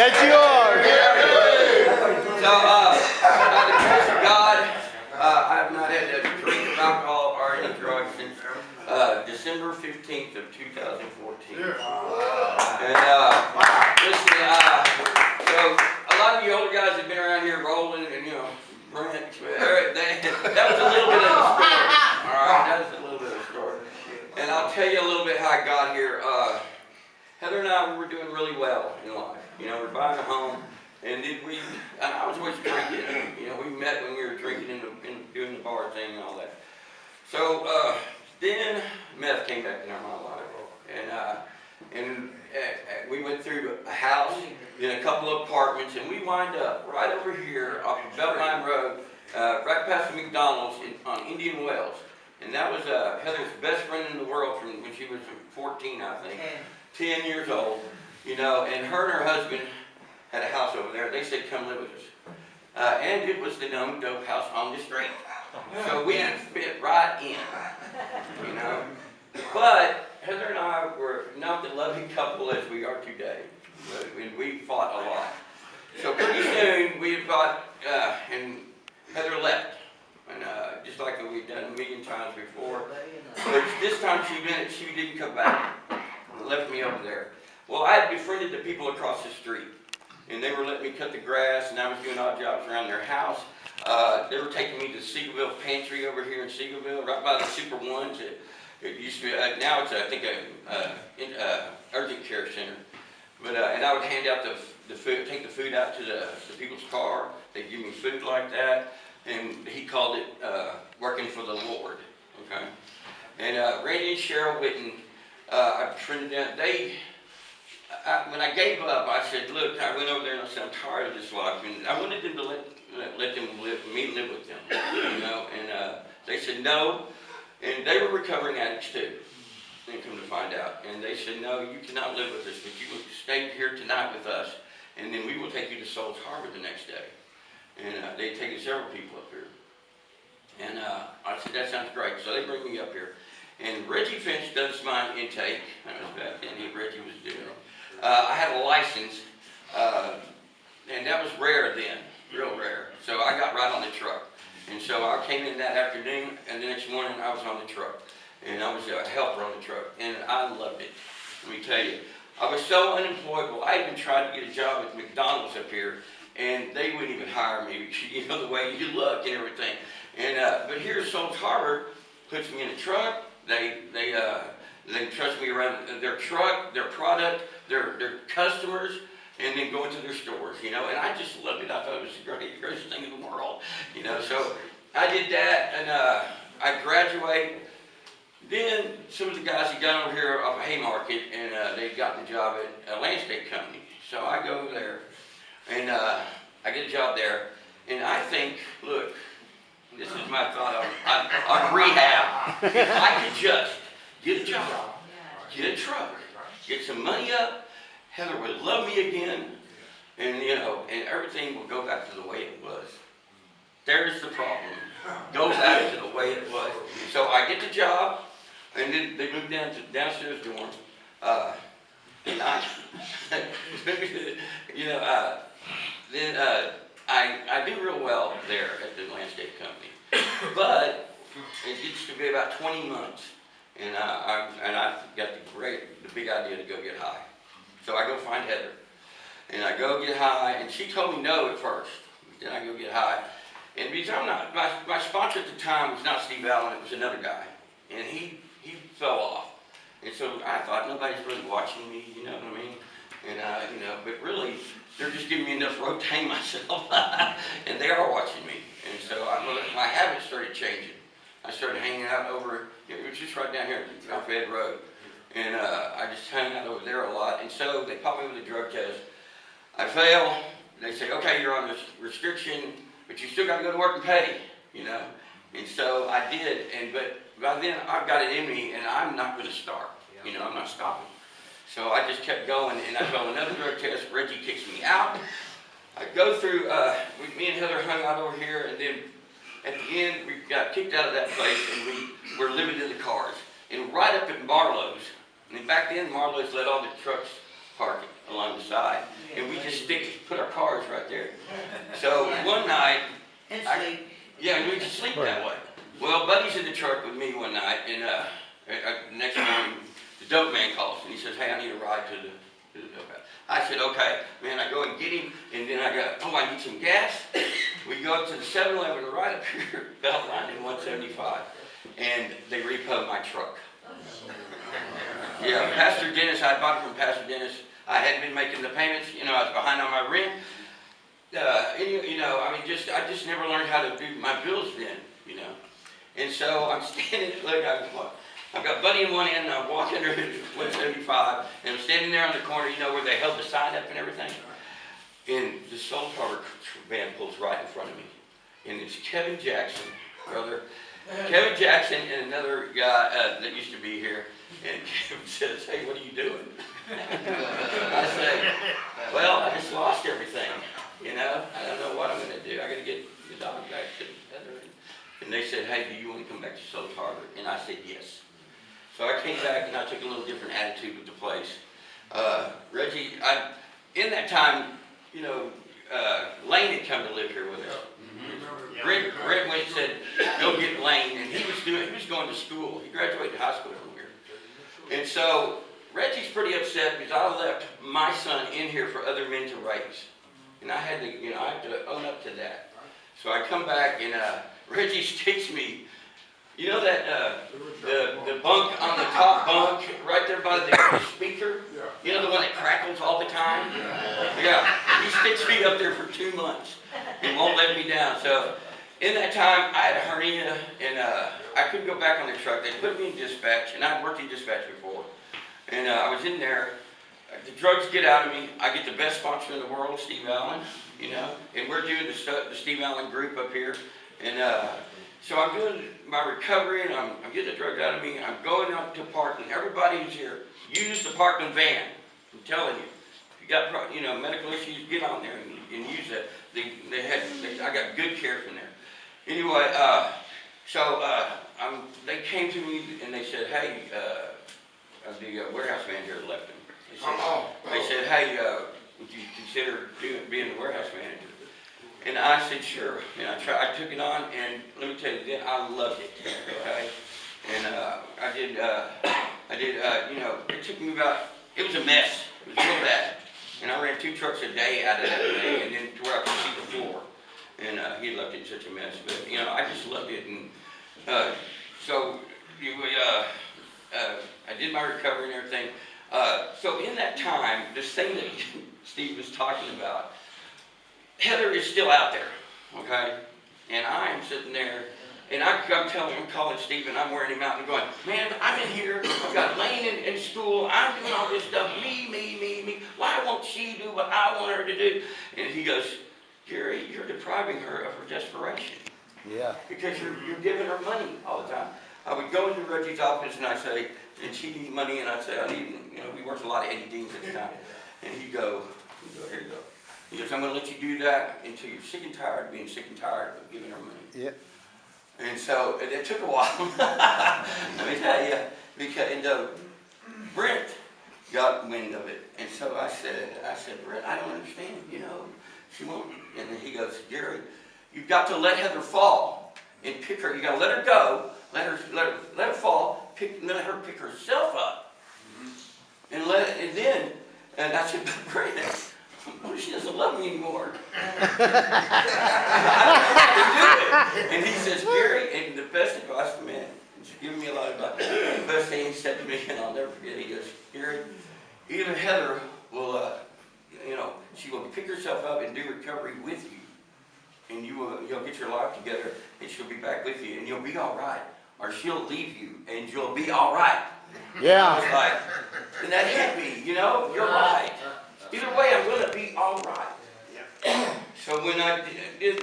Yes, you are. So, by the grace of God, I have not had a drink of alcohol or any drugs since December 15th of 2014. And listen, so a lot of you older guys have been around here rolling and, you know, Brent, that was a little bit of a story. All right, that was a little bit of a story. And I'll tell you a little bit how I got here. Heather and I, we were doing really well in life. You know, we're buying a home, and I was always drinking. You know, we met when we were drinking and doing the bar thing and all that. So then meth came back in our life, and we went through a house, then a couple of apartments, and we wind up right over here off of Beltline Road, right past the McDonald's on Indian Wells. And that was Heather's best friend in the world from when she was 14, I think. 10 years old, you know, and her husband had a house over there. They said, come live with us. And it was the known dope house on the street. So we fit right in, you know. But Heather and I were not the loving couple as we are today. We fought a lot. So pretty soon we fought, and Heather left. And just like we've done a million times before. But this time she didn't come back. Left me over there. Well, I had befriended the people across the street, and they were letting me cut the grass, and I was doing odd jobs around their house. They were taking me to Seagoville Pantry over here in Seagoville, right by the Super Ones. It used to be, now it's I think a urgent care center. But and I would hand out the food, take the food out to the people's car. They'd give me food like that, and he called it working for the Lord. Okay, and Randy and Cheryl Whitten. I befriended them. When I gave up, I said, look, I went over there and I said, I'm tired of this life. And I wanted them to let them live with them, you know. And they said no. And they were recovering addicts too, and come to find out. And they said, no, you cannot live with us, but you will stay here tonight with us. And then we will take you to Souls Harbor the next day. And they'd taken several people up here. And I said, that sounds great. So they bring me up here. And Reggie Finch does my intake. That was back then, Reggie was doing it. I had a license, and that was rare then, real rare. So I got right on the truck. And so I came in that afternoon, and the next morning I was on the truck. And I was a helper on the truck, and I loved it. Let me tell you, I was so unemployable. I even tried to get a job at McDonald's up here, and they wouldn't even hire me, you know, the way you look and everything. And but here at Souls Harbor, puts me in a truck. They trust me around their truck, their product, their customers, and then go into their stores, you know. And I just loved it. I thought it was the greatest thing in the world, you know. So I did that, and I graduated. Then some of the guys had gone over here off of Haymarket, and they'd gotten a job at a landscape company. So I go over there, and I get a job there, and I think, look, this is my thought on rehab. If I could just get a job, get a truck, get some money up, Heather would love me again, and you know, and everything will go back to the way it was. There's the problem. Go back to the way it was. So I get the job, and then they move down to downstairs dorm. And you know, then I do real well there at the landscape company, but it gets to be about 20 months, and I got the big idea to go get high. So I go find Heather, and I go get high, and she told me no at first. Then I go get high, and because I'm not, my sponsor at the time was not Steve Allen, it was another guy, and he fell off, and so I thought nobody's really watching me, you know what I mean? And you know, but really, they're just giving me enough road to hang myself, and they are watching me. And so my habits started changing. I started hanging out over, it was just right down here off Ed Road, and I just hung out over there a lot. And so they popped me with a drug test. I fail. They say, okay, you're on this restriction, but you still got to go to work and pay, you know. And so I did, but by then I've got it in me, and I'm not going to start. You know, I'm not stopping. So I just kept going, and I failed another drug test. Reggie kicks me out. I go through, me and Heather hung out over here, and then at the end, we got kicked out of that place, and we were living in the cars. And right up at Marlowe's, and back then Marlowe's let all the trucks park along the side, and we just stick So one night, And sleep. yeah, and we could sleep that way. Well, Buddy's in the truck with me one night, and next morning, the dope man calls, and he says, hey, I need a ride to the dope house. I said, okay. Man, I go and get him, and then I go, oh, I need some gas. We go up to the 7-Eleven right up here, Beltline in 175, and they repo my truck. Yeah, Pastor Dennis, I bought it from Pastor Dennis. I hadn't been making the payments, you know, I was behind on my rent. And you know, I mean, I just never learned how to do my bills then, you know. And so I'm standing, look, I've got Buddy in one end, and I'm walking under 175, and I'm standing there on the corner, you know, where they held the sign up and everything. And the Soul Tower van pulls right in front of me. And it's Kevin Jackson, brother. Kevin Jackson and another guy that used to be here. And Kevin says, hey, what are you doing? I say, well, I just lost everything. You know, I don't know what I'm going to do. I got to get the dog back to Heather. And they said, hey, do you want to come back to South Harbor? And I said, yes. So I came back and I took a little different attitude with the place. Reggie, in that time, you know, Lane had come to live here with us. Red went and said, go get Lane, and he was going to school. He graduated high school from here. And so Reggie's pretty upset because I left my son in here for other men to raise. And I had to, you know, I had to own up to that. So I come back and Reggie sticks me, you know that the bunk on the top bunk right there by the speaker? You know the one that crackles all the time? Yeah, he sticks me up there for 2 months and won't let me down. So in that time, I had a hernia and I couldn't go back on the truck. They put me in dispatch, and I'd worked in dispatch before. And I was in there. The drugs get out of me. I get the best sponsor in the world, Steve Allen, you know. And we're doing the Steve Allen group up here. And so I'm doing my recovery, and I'm getting the drugs out of me. I'm going out to Parkland. Everybody who's here, use the Parkland van. I'm telling you. If you got, you know, medical issues, get on there and use that. I got good care from there. Anyway, they came to me and they said, hey, the warehouse manager left them. They said, hey, would you consider being the warehouse manager? And I said, sure. And I took it on, and let me tell you, then I loved it. Okay, and I did. You know, it took me about. It was a mess. It was real bad. And I ran 2 trucks a day out of that thing, and then to where I could see the floor. And he left it in such a mess. But you know, I just loved it. And so I did my recovery and everything. So in that time, this thing that Steve was talking about, Heather is still out there, okay? And I'm sitting there, and I'm calling Steve, and I'm wearing him out and going, man, I'm in here, I've got Lane in school, I'm doing all this stuff, me. Why won't she do what I want her to do? And he goes, Gary, you're depriving her of her desperation. Yeah. Because you're giving her money all the time. I would go into Reggie's office, and I'd say, and she needs money, and I'd say, I need, you know, we worked a lot of Eddie Deans at the time. And he'd go, here you go. He goes, I'm going to let you do that until you're sick and tired of being sick and tired of giving her money. Yep. And so it took a while. Let me tell you, because Brent got wind of it, and so I said, Brent, I don't understand. You know, she won't. And then he goes, Gary, you've got to let Heather fall and pick her. You got to let her go, let her fall, let her pick herself up, and and I said, but Brent. Oh, she doesn't love me anymore. I don't know how to do it. And he says, Gary, and the best advice for me, he's given me a lot of advice. The best thing he said to me, and I'll never forget, he goes, Gary, either Heather will, you know, she will pick herself up and do recovery with you. And you'll get your life together, and she'll be back with you, and you'll be all right. Or she'll leave you, and you'll be all right. Yeah. I was like, and that hit me, you know, you're right. Either way, I'm going to be all right. So when I did